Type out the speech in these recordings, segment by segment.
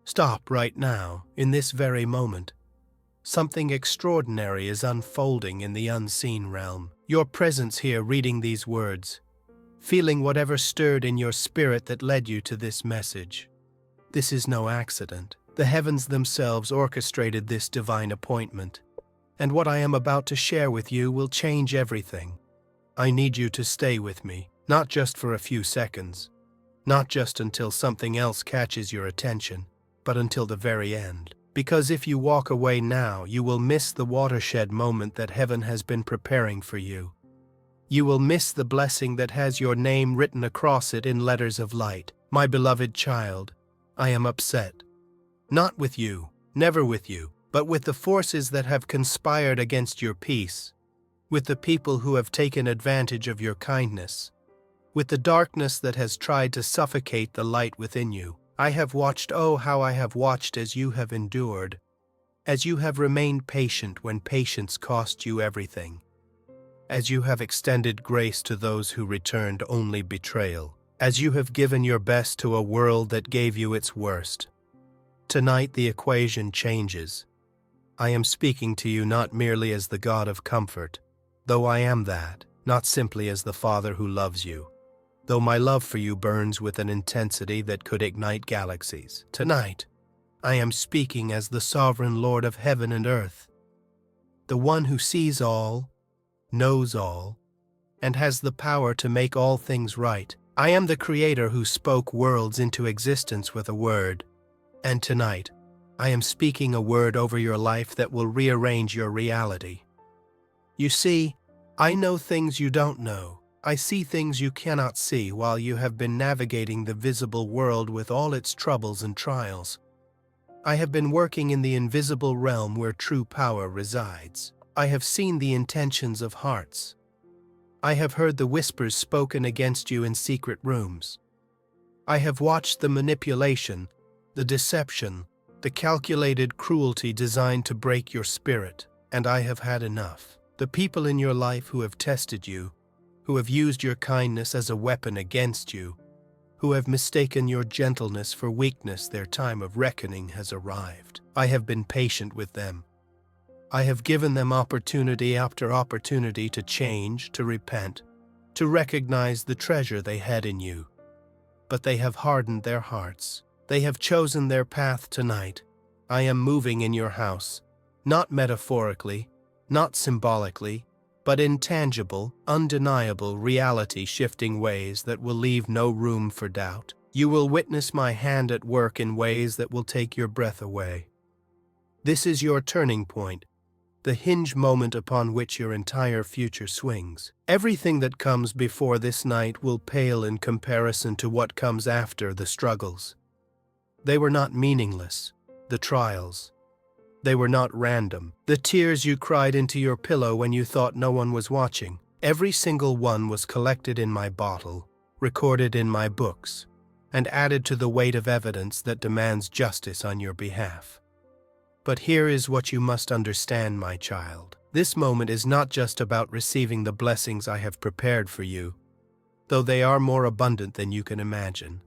Stop right now, in this very moment. Something extraordinary is unfolding in the unseen realm. Your presence here reading these words, feeling whatever stirred in your spirit that led you to this message. This is no accident. The heavens themselves orchestrated this divine appointment, and what I am about to share with you will change everything. I need you to stay with me, not just for a few seconds, not just until something else catches your attention, but until the very end. Because if you walk away now, you will miss the watershed moment that heaven has been preparing for you. You will miss the blessing that has your name written across it in letters of light. My beloved child, I am upset. Not with you, never with you, but with the forces that have conspired against your peace, with the people who have taken advantage of your kindness, with the darkness that has tried to suffocate the light within you. I have watched, oh, how I have watched as you have endured, as you have remained patient when patience cost you everything, as you have extended grace to those who returned only betrayal, as you have given your best to a world that gave you its worst. Tonight the equation changes. I am speaking to you not merely as the God of comfort, though I am that, not simply as the Father who loves you, though my love for you burns with an intensity that could ignite galaxies. Tonight, I am speaking as the sovereign Lord of heaven and earth, the one who sees all, knows all, and has the power to make all things right. I am the Creator who spoke worlds into existence with a word, and tonight, I am speaking a word over your life that will rearrange your reality. You see, I know things you don't know. I see things you cannot see while you have been navigating the visible world with all its troubles and trials. I have been working in the invisible realm where true power resides. I have seen the intentions of hearts. I have heard the whispers spoken against you in secret rooms. I have watched the manipulation, the deception, the calculated cruelty designed to break your spirit, and I have had enough. The people in your life who have tested you, who have used your kindness as a weapon against you, who have mistaken your gentleness for weakness, their time of reckoning has arrived. I have been patient with them. I have given them opportunity after opportunity to change, to repent, to recognize the treasure they had in you. But they have hardened their hearts. They have chosen their path tonight. I am moving in your house, not metaphorically, not symbolically, but in tangible, undeniable, reality-shifting ways that will leave no room for doubt. You will witness my hand at work in ways that will take your breath away. This is your turning point, the hinge moment upon which your entire future swings. Everything that comes before this night will pale in comparison to what comes after the struggles. They were not meaningless, the trials. They were not random. The tears you cried into your pillow when you thought no one was watching. Every single one was collected in my bottle, recorded in my books, and added to the weight of evidence that demands justice on your behalf. But here is what you must understand, my child. This moment is not just about receiving the blessings I have prepared for you, though they are more abundant than you can imagine.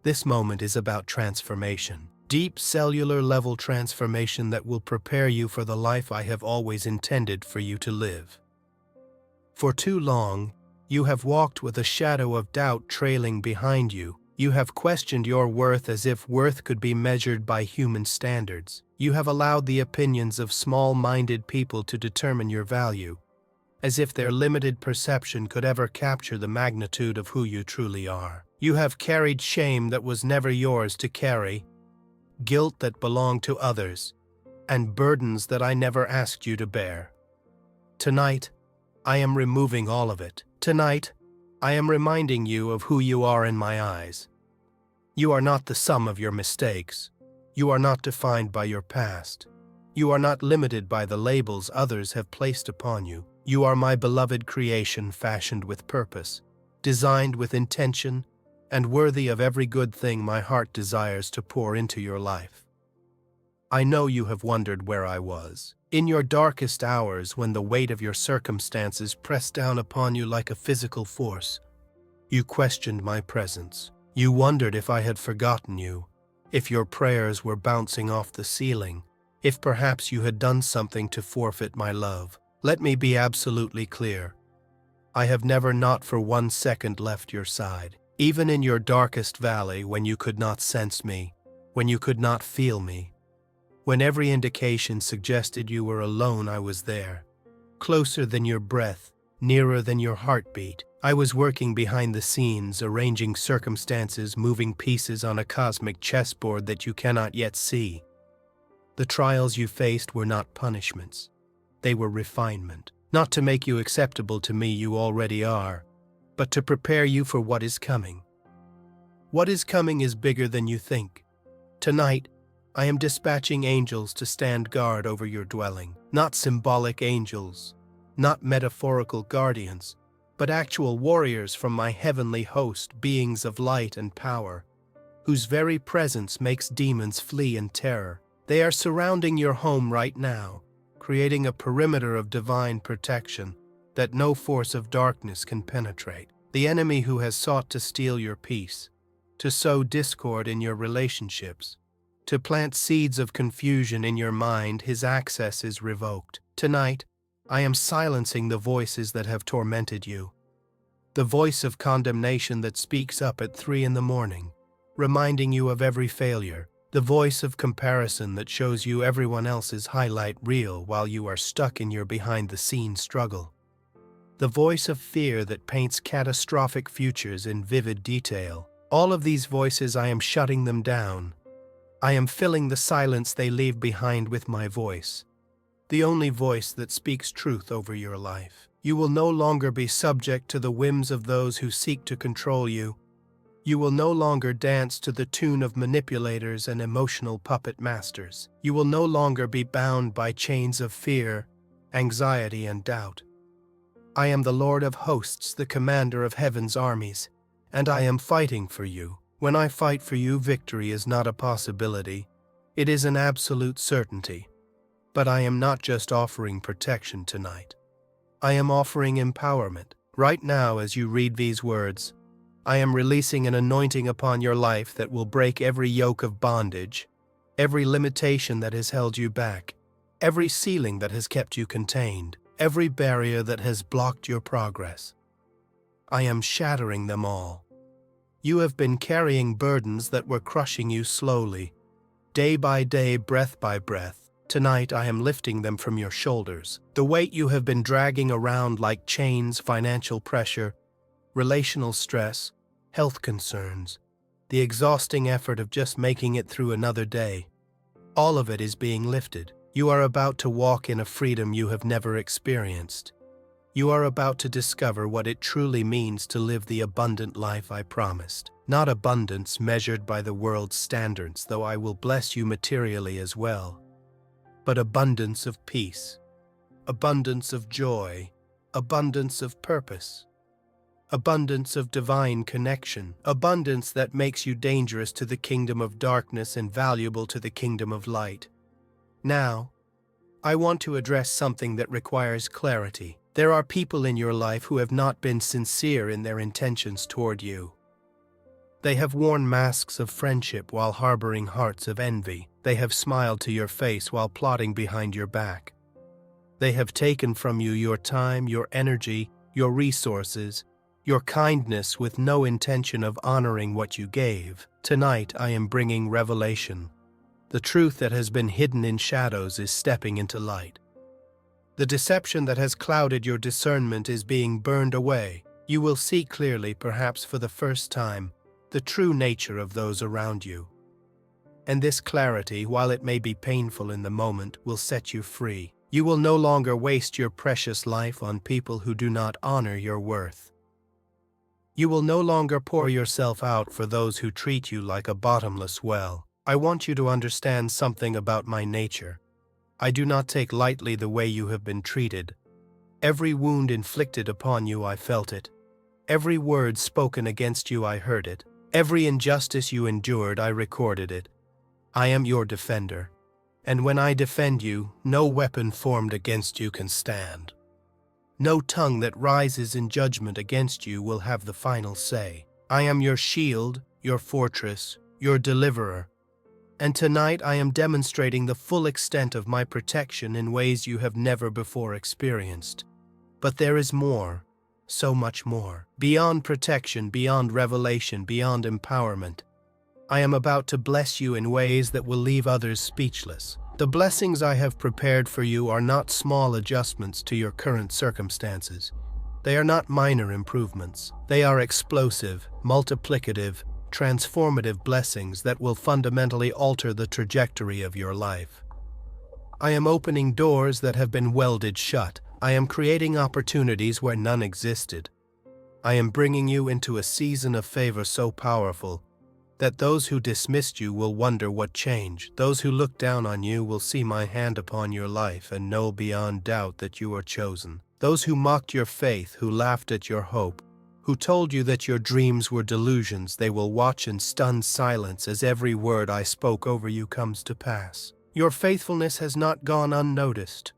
This moment is about transformation. Deep cellular level transformation that will prepare you for the life I have always intended for you to live. For too long, you have walked with a shadow of doubt trailing behind you. You have questioned your worth as if worth could be measured by human standards. You have allowed the opinions of small-minded people to determine your value, as if their limited perception could ever capture the magnitude of who you truly are. You have carried shame that was never yours to carry, guilt that belonged to others, and burdens that I never asked you to bear. Tonight, I am removing all of it. Tonight, I am reminding you of who you are in my eyes. You are not the sum of your mistakes. You are not defined by your past. You are not limited by the labels others have placed upon you. You are my beloved creation, fashioned with purpose, designed with intention, and worthy of every good thing my heart desires to pour into your life. I know you have wondered where I was. In your darkest hours, when the weight of your circumstances pressed down upon you like a physical force, you questioned my presence. You wondered if I had forgotten you, if your prayers were bouncing off the ceiling, if perhaps you had done something to forfeit my love. Let me be absolutely clear. I have never not for 1 second left your side. Even in your darkest valley, when you could not sense me, when you could not feel me, when every indication suggested you were alone, I was there. Closer than your breath, nearer than your heartbeat. I was working behind the scenes, arranging circumstances, moving pieces on a cosmic chessboard that you cannot yet see. The trials you faced were not punishments. They were refinement. Not to make you acceptable to me, you already are, but to prepare you for what is coming. What is coming is bigger than you think. Tonight, I am dispatching angels to stand guard over your dwelling. Not symbolic angels, not metaphorical guardians, but actual warriors from my heavenly host, beings of light and power, whose very presence makes demons flee in terror. They are surrounding your home right now, creating a perimeter of divine protection that no force of darkness can penetrate. The enemy who has sought to steal your peace, to sow discord in your relationships, to plant seeds of confusion in your mind, his access is revoked. Tonight, I am silencing the voices that have tormented you. The voice of condemnation that speaks up at 3 a.m, reminding you of every failure. The voice of comparison that shows you everyone else's highlight reel while you are stuck in your behind-the-scenes struggle. The voice of fear that paints catastrophic futures in vivid detail. All of these voices, I am shutting them down. I am filling the silence they leave behind with my voice, the only voice that speaks truth over your life. You will no longer be subject to the whims of those who seek to control you. You will no longer dance to the tune of manipulators and emotional puppet masters. You will no longer be bound by chains of fear, anxiety, and doubt. I am the Lord of hosts, the commander of heaven's armies, and I am fighting for you. When I fight for you, victory is not a possibility. It is an absolute certainty. But I am not just offering protection tonight. I am offering empowerment. Right now, as you read these words, I am releasing an anointing upon your life that will break every yoke of bondage, every limitation that has held you back, every ceiling that has kept you contained, every barrier that has blocked your progress. I am shattering them all. You have been carrying burdens that were crushing you slowly, day by day, breath by breath. Tonight I am lifting them from your shoulders. The weight you have been dragging around like chains, financial pressure, relational stress, health concerns, the exhausting effort of just making it through another day. All of it is being lifted. You are about to walk in a freedom you have never experienced. You are about to discover what it truly means to live the abundant life I promised. Not abundance measured by the world's standards, though I will bless you materially as well, but abundance of peace, abundance of joy, abundance of purpose, abundance of divine connection, abundance that makes you dangerous to the kingdom of darkness and valuable to the kingdom of light. Now, I want to address something that requires clarity. There are people in your life who have not been sincere in their intentions toward you. They have worn masks of friendship while harboring hearts of envy. They have smiled to your face while plotting behind your back. They have taken from you your time, your energy, your resources, your kindness with no intention of honoring what you gave. Tonight I am bringing revelation. The truth that has been hidden in shadows is stepping into light. The deception that has clouded your discernment is being burned away. You will see clearly, perhaps for the first time, the true nature of those around you. And this clarity, while it may be painful in the moment, will set you free. You will no longer waste your precious life on people who do not honor your worth. You will no longer pour yourself out for those who treat you like a bottomless well. I want you to understand something about my nature. I do not take lightly the way you have been treated. Every wound inflicted upon you, I felt it. Every word spoken against you, I heard it. Every injustice you endured, I recorded it. I am your defender. And when I defend you, no weapon formed against you can stand. No tongue that rises in judgment against you will have the final say. I am your shield, your fortress, your deliverer. And tonight I am demonstrating the full extent of my protection in ways you have never before experienced. But there is more, so much more. Beyond protection, beyond revelation, beyond empowerment. I am about to bless you in ways that will leave others speechless. The blessings I have prepared for you are not small adjustments to your current circumstances. They are not minor improvements. They are explosive, multiplicative, transformative blessings that will fundamentally alter the trajectory of your life. I am opening doors that have been welded shut. I am creating opportunities where none existed. I am bringing you into a season of favor so powerful that those who dismissed you will wonder what changed. Those who look down on you will see my hand upon your life and know beyond doubt that you are chosen. Those who mocked your faith, who laughed at your hope, who told you that your dreams were delusions, they will watch in stunned silence as every word I spoke over you comes to pass. Your faithfulness has not gone unnoticed.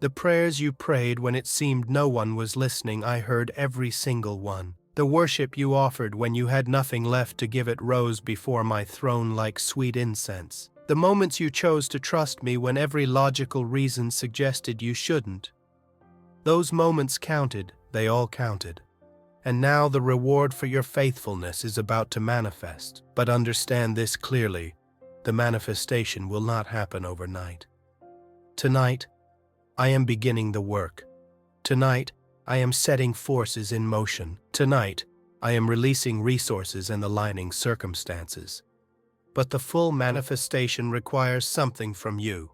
The prayers you prayed when it seemed no one was listening, I heard every single one. The worship you offered when you had nothing left to give it rose before my throne like sweet incense. The moments you chose to trust me when every logical reason suggested you shouldn't. Those moments counted, they all counted. And now the reward for your faithfulness is about to manifest. But understand this clearly, the manifestation will not happen overnight. Tonight, I am beginning the work. Tonight, I am setting forces in motion. Tonight, I am releasing resources and aligning circumstances. But the full manifestation requires something from you.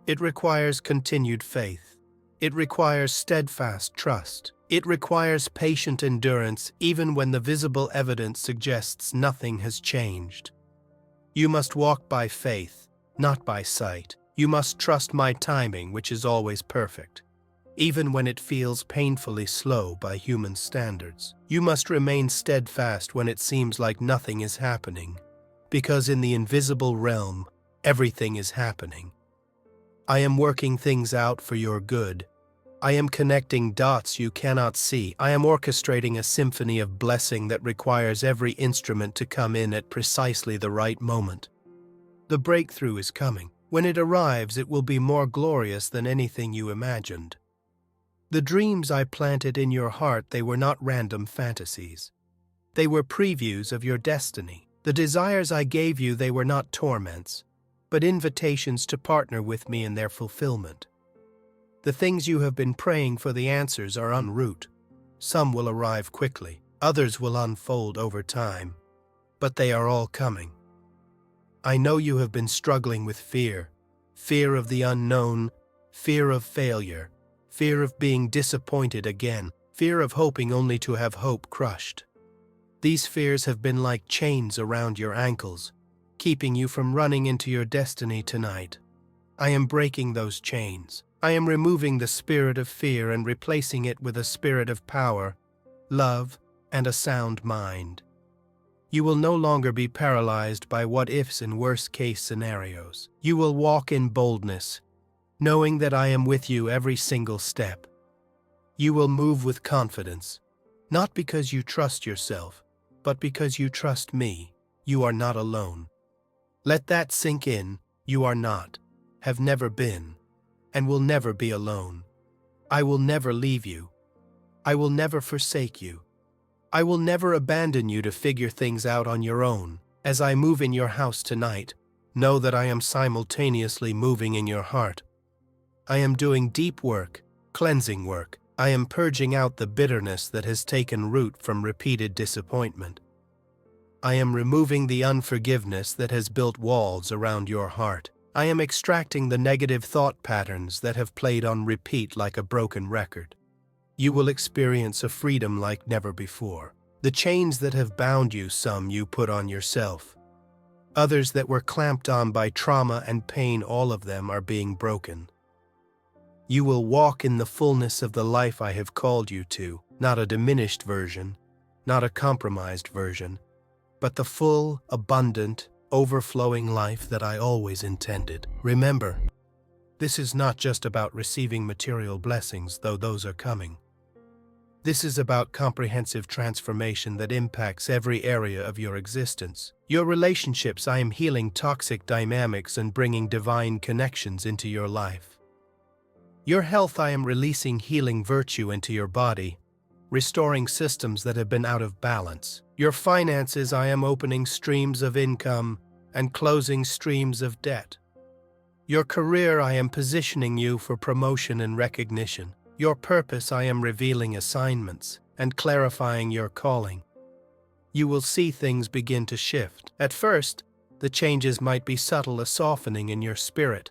It requires continued faith. It requires steadfast trust. It requires patient endurance even when the visible evidence suggests nothing has changed. You must walk by faith, not by sight. You must trust my timing, which is always perfect, even when it feels painfully slow by human standards. You must remain steadfast when it seems like nothing is happening, because in the invisible realm, everything is happening. I am working things out for your good. I am connecting dots you cannot see. I am orchestrating a symphony of blessing that requires every instrument to come in at precisely the right moment. The breakthrough is coming. When it arrives, it will be more glorious than anything you imagined. The dreams I planted in your heart, they were not random fantasies. They were previews of your destiny. The desires I gave you, they were not torments, but invitations to partner with me in their fulfillment. The things you have been praying for, the answers are en route. Some will arrive quickly, others will unfold over time, but they are all coming. I know you have been struggling with fear of the unknown, fear of failure, fear of being disappointed again, fear of hoping only to have hope crushed. These fears have been like chains around your ankles, keeping you from running into your destiny tonight. I am breaking those chains. I am removing the spirit of fear and replacing it with a spirit of power, love, and a sound mind. You will no longer be paralyzed by what-ifs and worst-case scenarios. You will walk in boldness, knowing that I am with you every single step. You will move with confidence, not because you trust yourself, but because you trust me. You are not alone. Let that sink in. You are not, have never been, and will never be alone. I will never leave you. I will never forsake you. I will never abandon you to figure things out on your own. As I move in your house tonight, know that I am simultaneously moving in your heart. I am doing deep work, cleansing work. I am purging out the bitterness that has taken root from repeated disappointment. I am removing the unforgiveness that has built walls around your heart. I am extracting the negative thought patterns that have played on repeat like a broken record. You will experience a freedom like never before. The chains that have bound you, some you put on yourself. Others that were clamped on by trauma and pain, all of them are being broken. You will walk in the fullness of the life I have called you to, not a diminished version, not a compromised version, but the full, abundant, overflowing life that I always intended. Remember, this is not just about receiving material blessings, though those are coming. This is about comprehensive transformation that impacts every area of your existence. Your relationships, I am healing toxic dynamics and bringing divine connections into your life. Your health, I am releasing healing virtue into your body, restoring systems that have been out of balance. Your finances, I am opening streams of income and closing streams of debt. Your career, I am positioning you for promotion and recognition. Your purpose, I am revealing assignments and clarifying your calling. You will see things begin to shift. At first, the changes might be subtle, a softening in your spirit,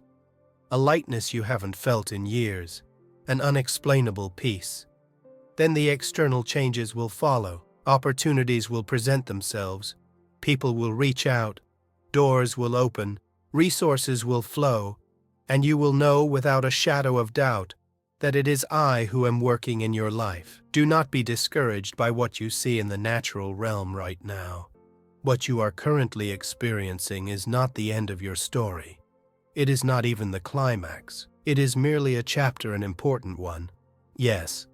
a lightness you haven't felt in years, an unexplainable peace. Then the external changes will follow. Opportunities will present themselves. People will reach out. Doors will open. Resources will flow. And you will know without a shadow of doubt that it is I who am working in your life. Do not be discouraged by what you see in the natural realm right now. What you are currently experiencing is not the end of your story. It is not even the climax. It is merely a chapter, an important one. Yes,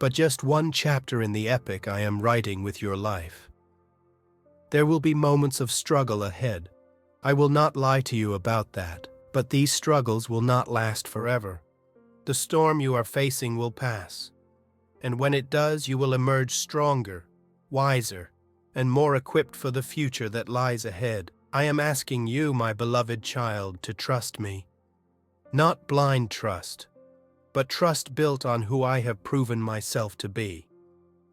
but just one chapter in the epic I am writing with your life. There will be moments of struggle ahead. I will not lie to you about that, but these struggles will not last forever. The storm you are facing will pass, and when it does, you will emerge stronger, wiser, and more equipped for the future that lies ahead. I am asking you, my beloved child, to trust me. Not blind trust, but trust built on who I have proven myself to be.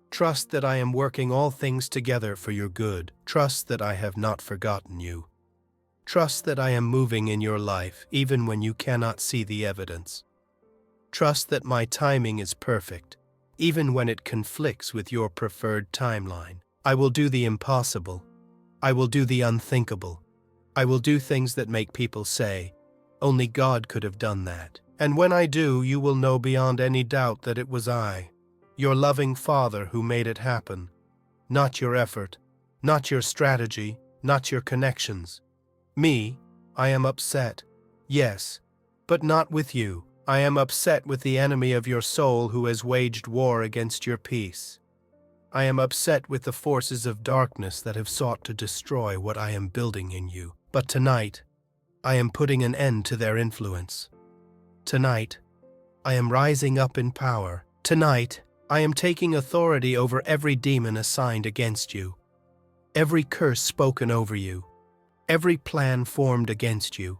Trust that I am working all things together for your good. Trust that I have not forgotten you. Trust that I am moving in your life even when you cannot see the evidence. Trust that my timing is perfect, even when it conflicts with your preferred timeline. I will do the impossible. I will do the unthinkable. I will do things that make people say, "Only God could have done that." And when I do, you will know beyond any doubt that it was I, your loving Father, who made it happen. Not your effort, not your strategy, not your connections. Me, I am upset. Yes, but not with you. I am upset with the enemy of your soul who has waged war against your peace. I am upset with the forces of darkness that have sought to destroy what I am building in you. But tonight, I am putting an end to their influence. Tonight, I am rising up in power. Tonight, I am taking authority over every demon assigned against you, every curse spoken over you, every plan formed against you.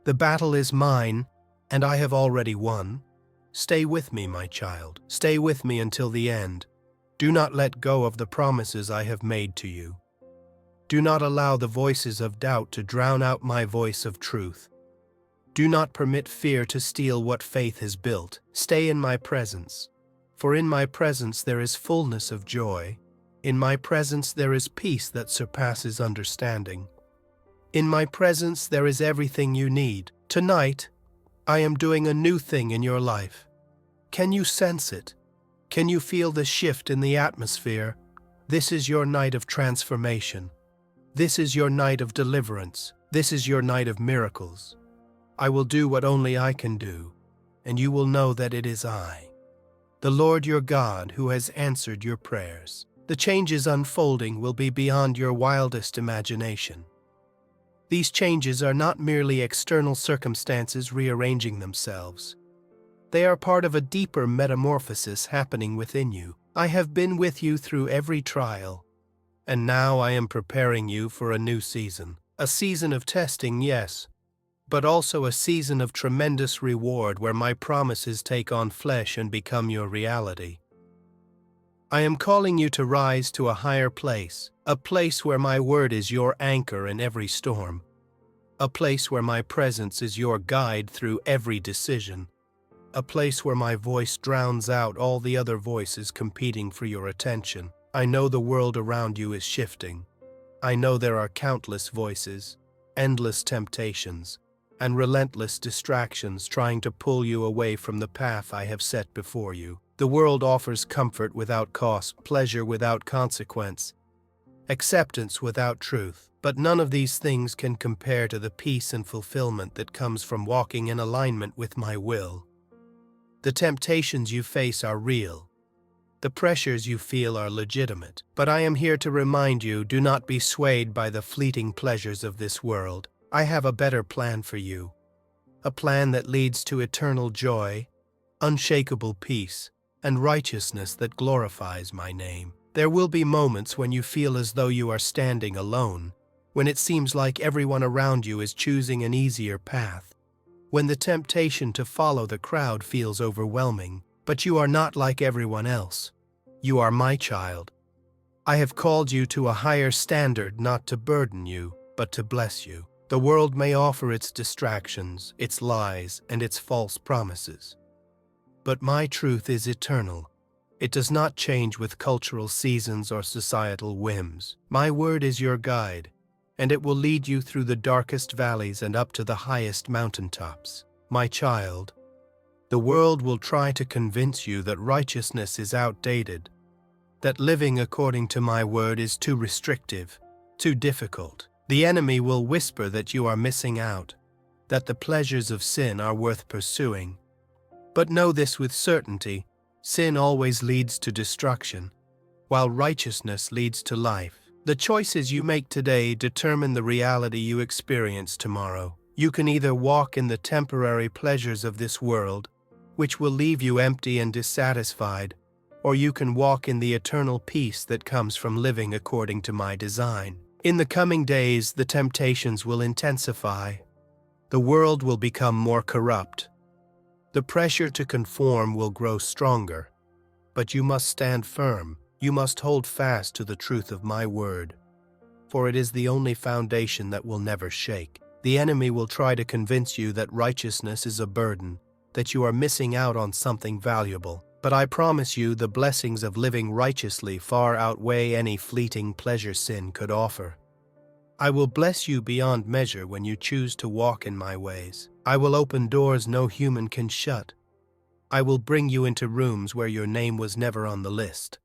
The battle is mine, and I have already won. Stay with me, my child. Stay with me until the end. Do not let go of the promises I have made to you. Do not allow the voices of doubt to drown out my voice of truth. Do not permit fear to steal what faith has built. Stay in my presence, for in my presence there is fullness of joy. In my presence there is peace that surpasses understanding. In my presence there is everything you need. Tonight, I am doing a new thing in your life. Can you sense it? Can you feel the shift in the atmosphere? This is your night of transformation. This is your night of deliverance. This is your night of miracles. I will do what only I can do, and you will know that it is I, the Lord your God, who has answered your prayers. The changes unfolding will be beyond your wildest imagination. These changes are not merely external circumstances rearranging themselves. They are part of a deeper metamorphosis happening within you. I have been with you through every trial, and now I am preparing you for a new season. A season of testing, yes, but also a season of tremendous reward where my promises take on flesh and become your reality. I am calling you to rise to a higher place, a place where my word is your anchor in every storm, a place where my presence is your guide through every decision, a place where my voice drowns out all the other voices competing for your attention. I know the world around you is shifting. I know there are countless voices, endless temptations, and relentless distractions trying to pull you away from the path I have set before you. The world offers comfort without cost, pleasure without consequence, acceptance without truth, but none of these things can compare to the peace and fulfillment that comes from walking in alignment with my will. The temptations you face are real. The pressures you feel are legitimate, but I am here to remind you, do not be swayed by the fleeting pleasures of this world. I have a better plan for you, a plan that leads to eternal joy, unshakable peace, and righteousness that glorifies my name. There will be moments when you feel as though you are standing alone, when it seems like everyone around you is choosing an easier path, when the temptation to follow the crowd feels overwhelming. But you are not like everyone else. You are my child. I have called you to a higher standard, not to burden you, but to bless you. The world may offer its distractions, its lies, and its false promises. But my truth is eternal. It does not change with cultural seasons or societal whims. My word is your guide, and it will lead you through the darkest valleys and up to the highest mountaintops. My child, the world will try to convince you that righteousness is outdated, that living according to my word is too restrictive, too difficult. The enemy will whisper that you are missing out, that the pleasures of sin are worth pursuing. But know this with certainty: sin always leads to destruction, while righteousness leads to life. The choices you make today determine the reality you experience tomorrow. You can either walk in the temporary pleasures of this world, which will leave you empty and dissatisfied, or you can walk in the eternal peace that comes from living according to my design. In the coming days, the temptations will intensify. The world will become more corrupt. The pressure to conform will grow stronger. But you must stand firm. You must hold fast to the truth of my word, for it is the only foundation that will never shake. The enemy will try to convince you that righteousness is a burden, that you are missing out on something valuable. But I promise you, the blessings of living righteously far outweigh any fleeting pleasure sin could offer. I will bless you beyond measure when you choose to walk in my ways. I will open doors no human can shut. I will bring you into rooms where your name was never on the list.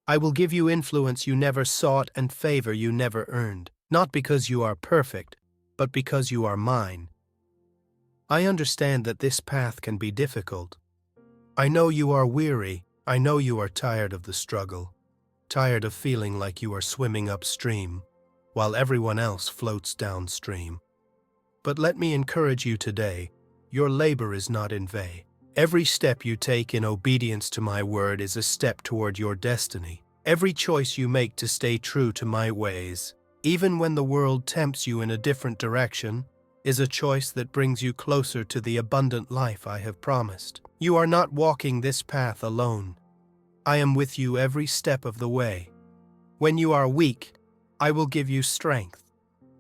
I will give you influence you never sought and favor you never earned, not because you are perfect, but because you are mine. I understand that this path can be difficult. I know you are weary. I know you are tired of the struggle, tired of feeling like you are swimming upstream, while everyone else floats downstream. But let me encourage you today, your labor is not in vain. Every step you take in obedience to my word is a step toward your destiny. Every choice you make to stay true to my ways, even when the world tempts you in a different direction, is a choice that brings you closer to the abundant life I have promised. You are not walking this path alone. I am with you every step of the way. When you are weak, I will give you strength.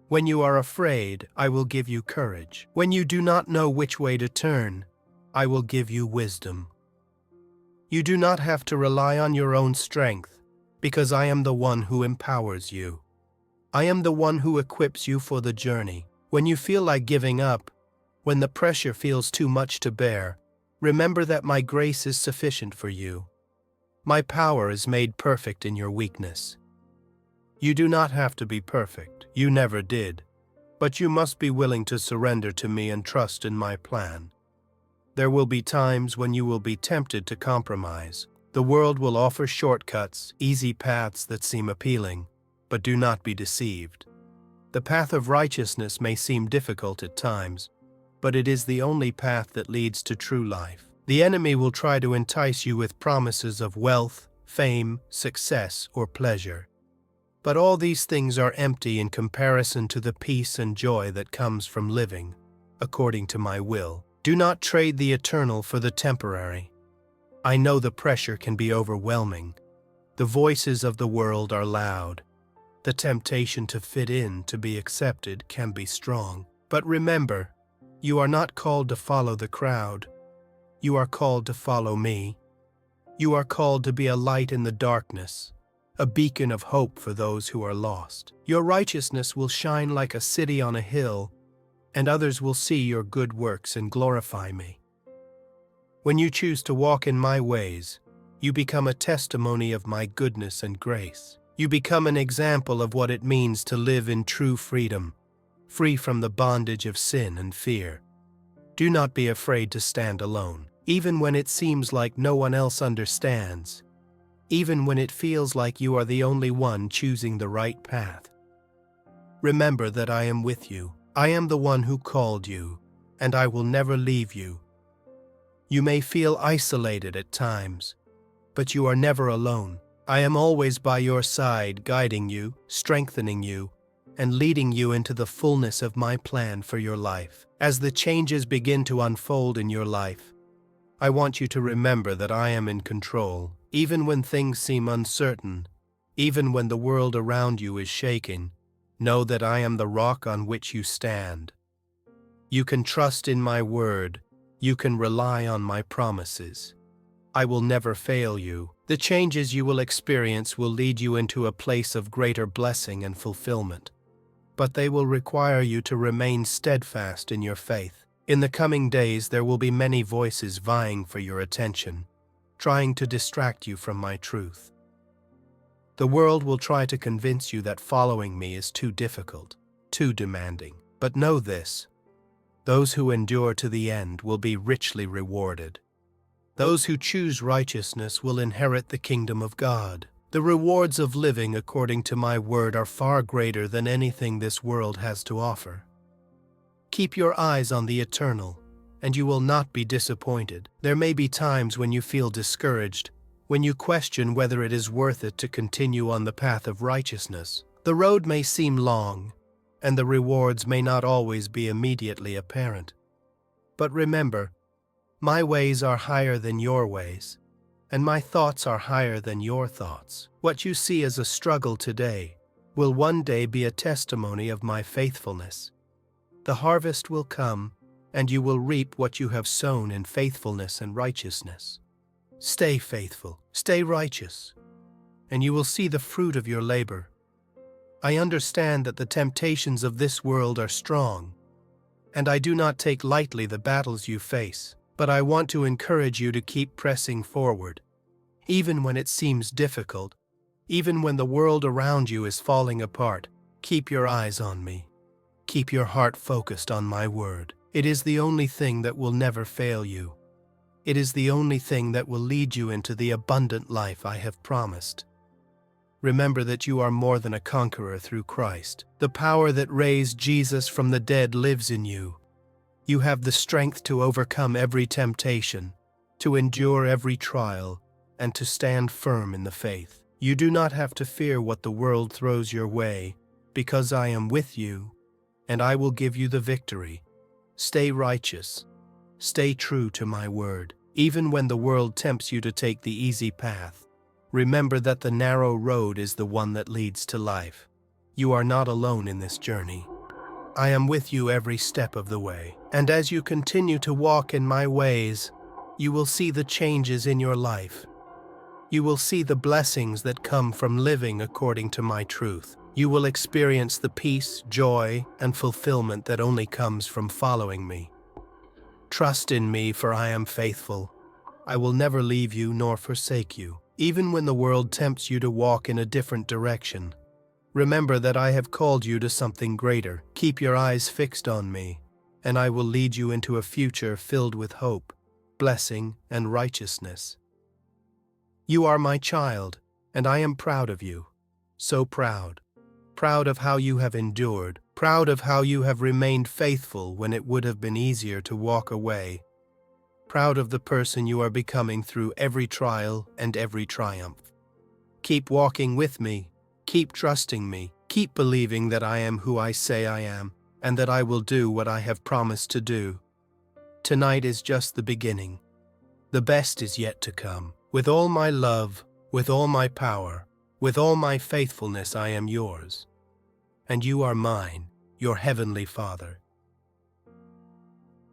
When you are afraid, I will give you courage. When you do not know which way to turn, I will give you wisdom. You do not have to rely on your own strength, because I am the one who empowers you. I am the one who equips you for the journey. When you feel like giving up, when the pressure feels too much to bear, remember that my grace is sufficient for you. My power is made perfect in your weakness. You do not have to be perfect. You never did. But you must be willing to surrender to me and trust in my plan. There will be times when you will be tempted to compromise. The world will offer shortcuts, easy paths that seem appealing, but do not be deceived. The path of righteousness may seem difficult at times, but it is the only path that leads to true life. The enemy will try to entice you with promises of wealth, fame, success, or pleasure. But all these things are empty in comparison to the peace and joy that comes from living according to my will. Do not trade the eternal for the temporary. I know the pressure can be overwhelming. The voices of the world are loud. The temptation to fit in, to be accepted, can be strong. But remember, you are not called to follow the crowd. You are called to follow me. You are called to be a light in the darkness, a beacon of hope for those who are lost. Your righteousness will shine like a city on a hill, and others will see your good works and glorify me. When you choose to walk in my ways, you become a testimony of my goodness and grace. You become an example of what it means to live in true freedom, free from the bondage of sin and fear. Do not be afraid to stand alone. Even when it seems like no one else understands, even when it feels like you are the only one choosing the right path. Remember that I am with you. I am the one who called you, and I will never leave you. You may feel isolated at times, but you are never alone. I am always by your side, guiding you, strengthening you, and leading you into the fullness of my plan for your life. As the changes begin to unfold in your life, I want you to remember that I am in control, even when things seem uncertain, even when the world around you is shaking. Know that I am the rock on which you stand. You can trust in my word. You can rely on my promises. I will never fail you. The changes you will experience will lead you into a place of greater blessing and fulfillment, but they will require you to remain steadfast in your faith. In the coming days, there will be many voices vying for your attention, trying to distract you from my truth. The world will try to convince you that following me is too difficult, too demanding. But know this: those who endure to the end will be richly rewarded. Those who choose righteousness will inherit the kingdom of God. The rewards of living according to my word are far greater than anything this world has to offer. Keep your eyes on the eternal, and you will not be disappointed. There may be times when you feel discouraged, when you question whether it is worth it to continue on the path of righteousness. The road may seem long, and the rewards may not always be immediately apparent. But remember, my ways are higher than your ways, and my thoughts are higher than your thoughts. What you see as a struggle today will one day be a testimony of my faithfulness. The harvest will come, and you will reap what you have sown in faithfulness and righteousness. Stay faithful, stay righteous, and you will see the fruit of your labor. I understand that the temptations of this world are strong, and I do not take lightly the battles you face, but I want to encourage you to keep pressing forward. Even when it seems difficult, even when the world around you is falling apart, keep your eyes on me. Keep your heart focused on my word. It is the only thing that will never fail you. It is the only thing that will lead you into the abundant life I have promised. Remember that you are more than a conqueror through Christ. The power that raised Jesus from the dead lives in you. You have the strength to overcome every temptation, to endure every trial, and to stand firm in the faith. You do not have to fear what the world throws your way, because I am with you, and I will give you the victory. Stay righteous. Stay true to my word. Even when the world tempts you to take the easy path, remember that the narrow road is the one that leads to life. You are not alone in this journey. I am with you every step of the way. And as you continue to walk in my ways, you will see the changes in your life. You will see the blessings that come from living according to my truth. You will experience the peace, joy, and fulfillment that only comes from following me. Trust in me, for I am faithful. I will never leave you nor forsake you. Even when the world tempts you to walk in a different direction, remember that I have called you to something greater. Keep your eyes fixed on me, and I will lead you into a future filled with hope, blessing, and righteousness. You are my child, and I am proud of you. So proud. Proud of how you have endured, proud of how you have remained faithful when it would have been easier to walk away, proud of the person you are becoming through every trial and every triumph. Keep walking with me, keep trusting me, keep believing that I am who I say I am, and that I will do what I have promised to do. Tonight is just the beginning. The best is yet to come. With all my love, with all my power, with all my faithfulness, I am yours. And you are mine, your heavenly Father.